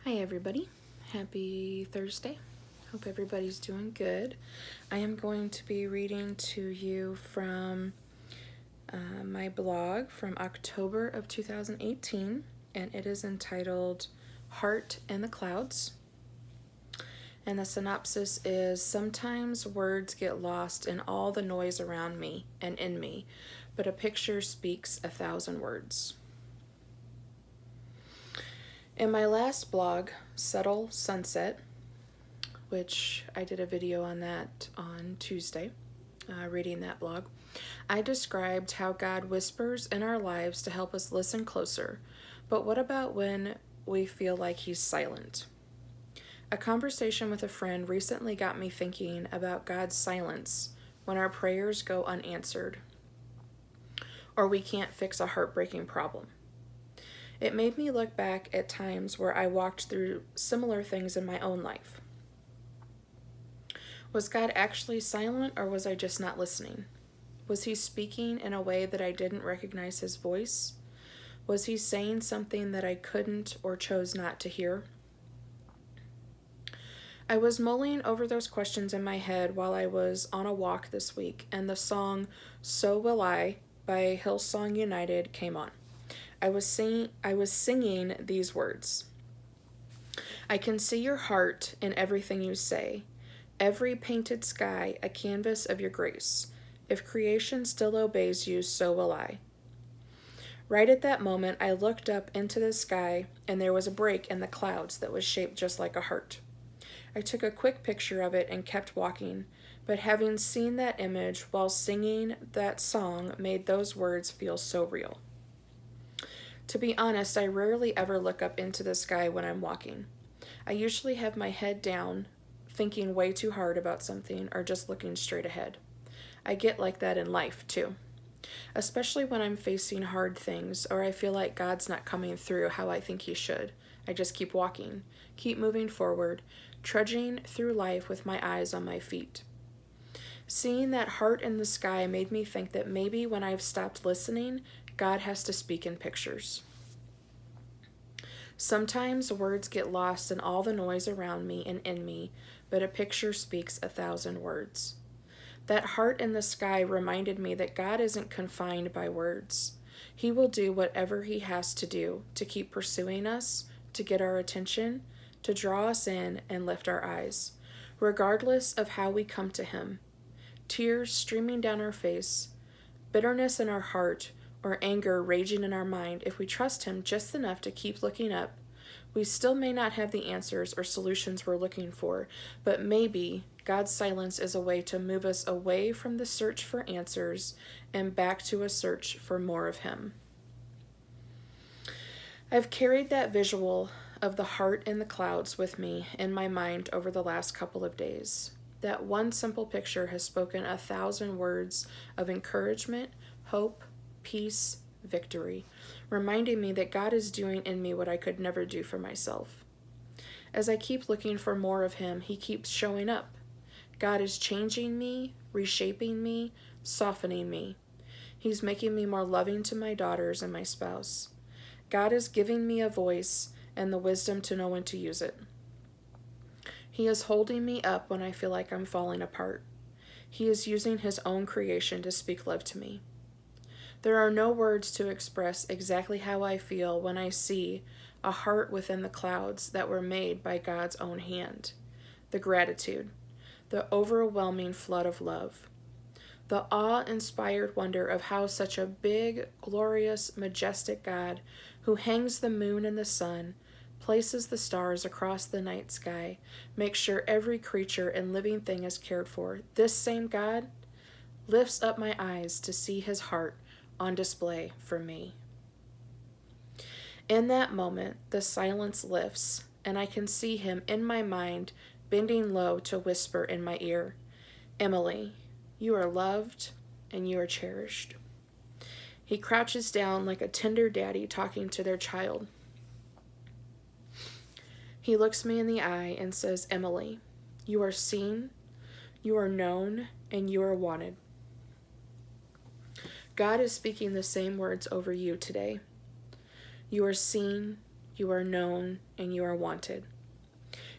Hi everybody, happy Thursday. Hope everybody's doing good. I am going to be reading to you from my blog from October of 2018, and it is entitled Heart in the Clouds. And the synopsis is: sometimes words get lost in all the noise around me and in me, but a picture speaks 1,000 words. In my last blog, Subtle Sunset, which I did a video on that on Tuesday, reading that blog, I described how God whispers in our lives to help us listen closer. But what about when we feel like He's silent? A conversation with a friend recently got me thinking about God's silence when our prayers go unanswered, or we can't fix a heartbreaking problem. It made me look back at times where I walked through similar things in my own life. Was God actually silent, or was I just not listening? Was He speaking in a way that I didn't recognize His voice? Was He saying something that I couldn't or chose not to hear? I was mulling over those questions in my head while I was on a walk this week, and the song So Will I by Hillsong United came on. I was singing these words. I can see your heart in everything you say, every painted sky a canvas of your grace. If creation still obeys you, so will I. Right at that moment, I looked up into the sky, and there was a break in the clouds that was shaped just like a heart. I took a quick picture of it and kept walking, but having seen that image while singing that song made those words feel so real. To be honest, I rarely ever look up into the sky when I'm walking. I usually have my head down, thinking way too hard about something or just looking straight ahead. I get like that in life, too. Especially when I'm facing hard things or I feel like God's not coming through how I think He should. I just keep walking, keep moving forward, trudging through life with my eyes on my feet. Seeing that heart in the sky made me think that maybe when I've stopped listening, God has to speak in pictures. Sometimes words get lost in all the noise around me and in me, but a picture speaks 1,000 words. That heart in the sky reminded me that God isn't confined by words. He will do whatever He has to do to keep pursuing us, to get our attention, to draw us in and lift our eyes, regardless of how we come to Him. Tears streaming down our face, bitterness in our heart, or anger raging in our mind, if we trust Him just enough to keep looking up, we still may not have the answers or solutions we're looking for, but maybe God's silence is a way to move us away from the search for answers and back to a search for more of Him. I've carried that visual of the heart in the clouds with me in my mind over the last couple of days. That one simple picture has spoken 1,000 words of encouragement, hope, peace, victory, reminding me that God is doing in me what I could never do for myself. As I keep looking for more of Him, He keeps showing up. God is changing me, reshaping me, softening me. He's making me more loving to my daughters and my spouse. God is giving me a voice and the wisdom to know when to use it. He is holding me up when I feel like I'm falling apart. He is using His own creation to speak love to me. There are no words to express exactly how I feel when I see a heart within the clouds that were made by God's own hand. The gratitude, the overwhelming flood of love, the awe-inspired wonder of how such a big, glorious, majestic God who hangs the moon and the sun, places the stars across the night sky, makes sure every creature and living thing is cared for. This same God lifts up my eyes to see His heart on display for me. In that moment, the silence lifts, and I can see Him in my mind bending low to whisper in my ear, "Emily, you are loved and you are cherished." He crouches down like a tender daddy talking to their child. He looks me in the eye and says, "Emily, you are seen, you are known, and you are wanted." God is speaking the same words over you today. You are seen, You are known and you are wanted.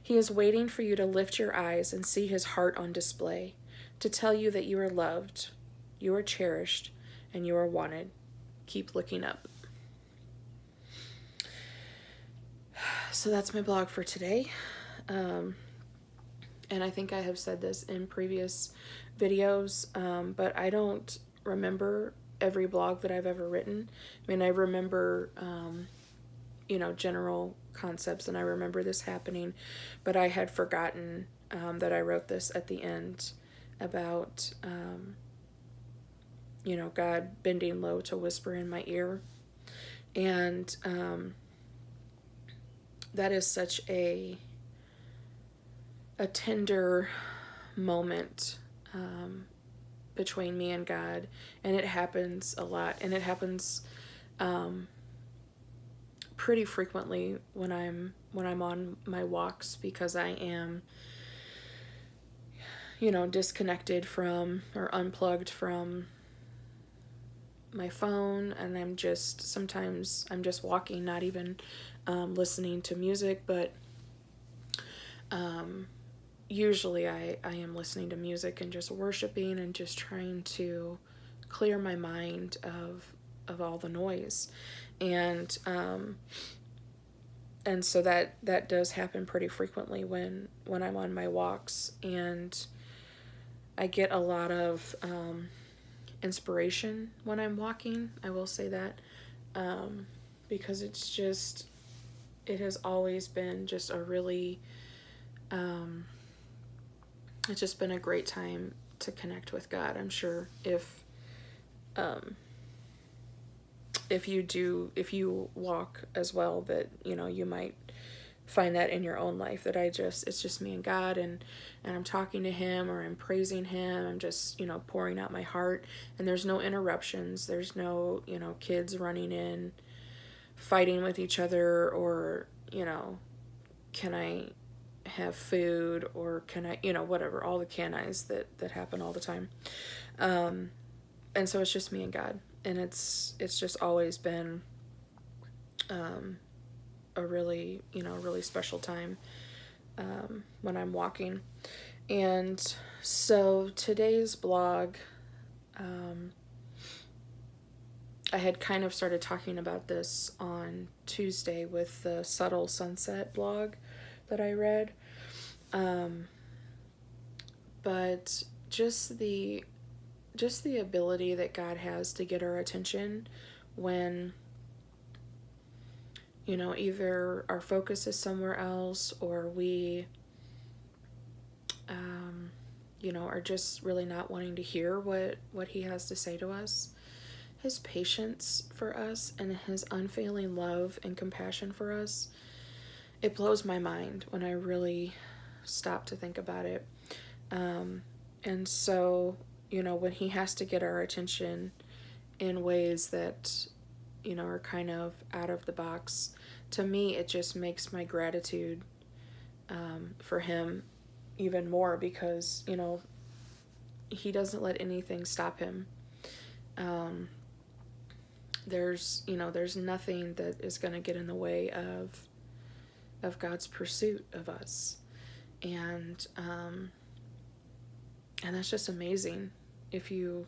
He is waiting for you to lift your eyes and see his heart on display, to tell you that you are loved, you are cherished, and you are wanted. Keep looking up. So that's my blog for today. And I think I have said this in previous videos, but I don't remember every blog that I've ever written. I mean, I remember, general concepts, and I remember this happening, but I had forgotten that I wrote this at the end about, God bending low to whisper in my ear. And that is such a tender moment between me and God, and it happens a lot, and it happens pretty frequently when I'm on my walks, because I am disconnected from or unplugged from my phone, and sometimes I'm just walking, not even listening to music, but usually I am listening to music and just worshiping and just trying to clear my mind of all the noise. And so that does happen pretty frequently when I'm on my walks, and I get a lot of inspiration when I'm walking. I will say that, because it has always been just a really, it's just been a great time to connect with God. I'm sure if you walk as well, that you might find that in your own life, that it's just me and God, and I'm talking to him, or I'm praising him, I'm just pouring out my heart, and there's no interruptions, there's no kids running in fighting with each other, or can I have food, or can I whatever, all the can I's that happen all the time. And so it's just me and God, and it's just always been a really really special time when I'm walking. And so today's blog, I had kind of started talking about this on Tuesday with the Subtle Sunset blog that I read, but just the ability that God has to get our attention when either our focus is somewhere else, or we are just really not wanting to hear what he has to say to us. His patience for us and his unfailing love and compassion for us, it blows my mind when I really stop to think about it. And so, when he has to get our attention in ways that, are kind of out of the box, to me, it just makes my gratitude for him even more, because, he doesn't let anything stop him. There's nothing that is going to get in the way of God's pursuit of us. And that's just amazing if you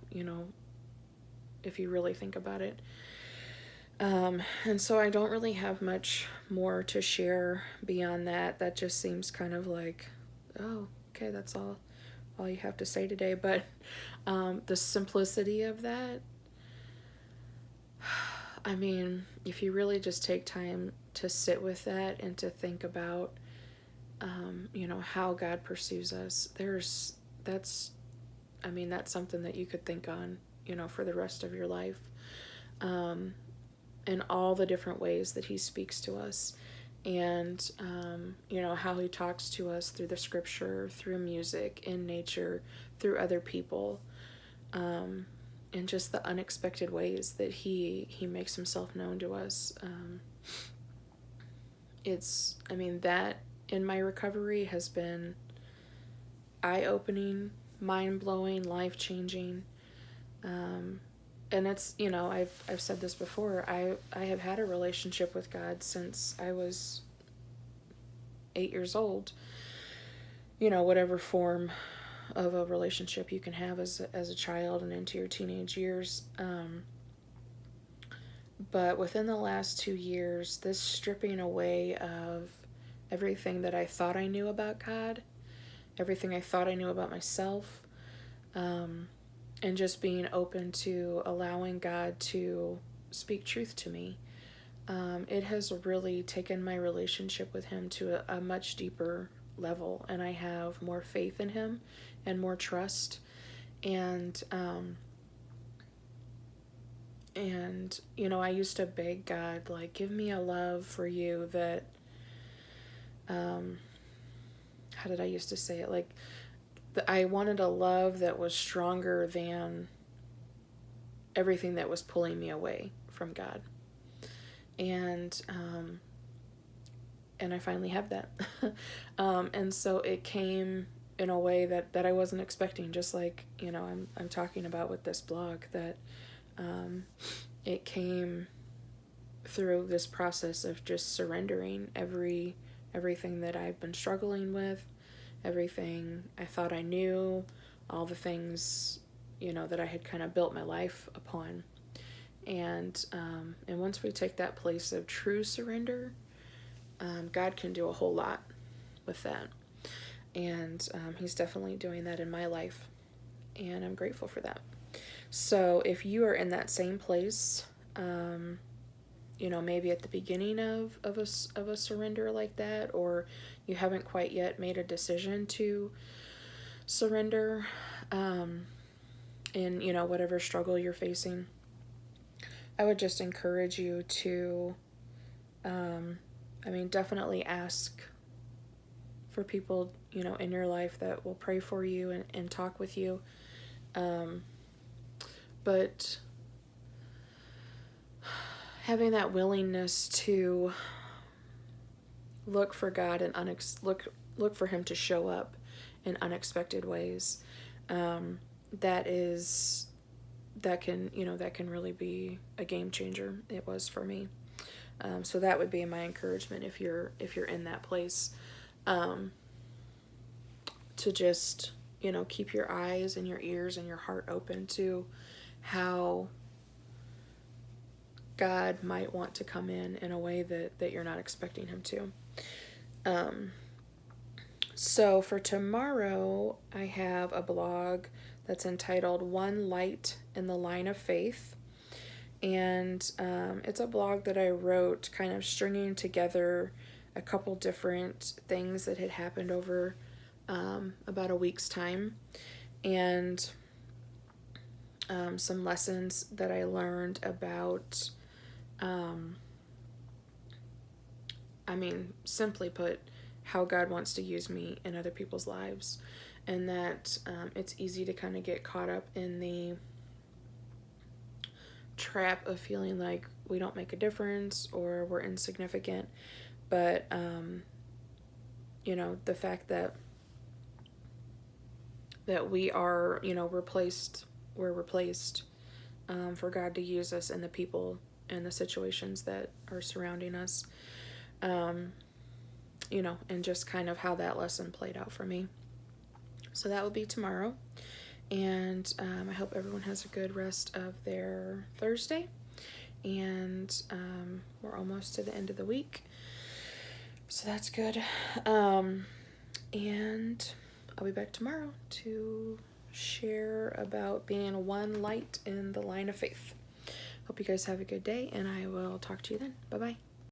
really think about it. And so I don't really have much more to share beyond that. That just seems kind of like, oh, okay, that's all you have to say today. But the simplicity of that, I mean, if you really just take time to sit with that and to think about, how God pursues us, that's something that you could think on, for the rest of your life. And all the different ways that he speaks to us, and how he talks to us through the scripture, through music, in nature, through other people, and just the unexpected ways that he makes himself known to us. That in my recovery has been eye-opening, mind-blowing, life-changing. and it's, I've said this before. I have had a relationship with God since I was 8 years old. Whatever form of a relationship you can have as a child and into your teenage years. But within the last 2 years, this stripping away of everything that I thought I knew about God, everything I thought I knew about myself, and just being open to allowing God to speak truth to me. It has really taken my relationship with Him to a much deeper level, and I have more faith in Him and more trust. And I used to beg God, like, give me a love for you that, how did I used to say it? Like, I wanted a love that was stronger than everything that was pulling me away from God. And I finally have that. And so it came in a way that I wasn't expecting, just like, I'm talking about with this blog, that it came through this process of just surrendering everything that I've been struggling with, everything I thought I knew, all the things, that I had kind of built my life upon. And once we take that place of true surrender, God can do a whole lot with that. And He's definitely doing that in my life. And I'm grateful for that. So if you are in that same place, maybe at the beginning of a surrender like that, or you haven't quite yet made a decision to surrender, in, whatever struggle you're facing, I would just encourage you to, definitely ask for people, in your life that will pray for you and talk with you. But having that willingness to look for God and look for Him to show up in unexpected ways, that can really be a game changer. It was for me. So that would be my encouragement if you're in that place, to just, keep your eyes and your ears and your heart open to how God might want to come in a way that you're not expecting Him to. So for tomorrow, I have a blog that's entitled One Light in the Line of Faith. And it's a blog that I wrote kind of stringing together a couple different things that had happened over about a week's time. And some lessons that I learned about, simply put, how God wants to use me in other people's lives. And that it's easy to kind of get caught up in the trap of feeling like we don't make a difference or we're insignificant. But, the fact that we are, we're replaced for God to use us and the people and the situations that are surrounding us. And just kind of how that lesson played out for me. So that will be tomorrow. And I hope everyone has a good rest of their Thursday. And we're almost to the end of the week. So that's good. And I'll be back tomorrow to share about being one light in the line of faith. Hope you guys have a good day, and I will talk to you then. Bye-bye.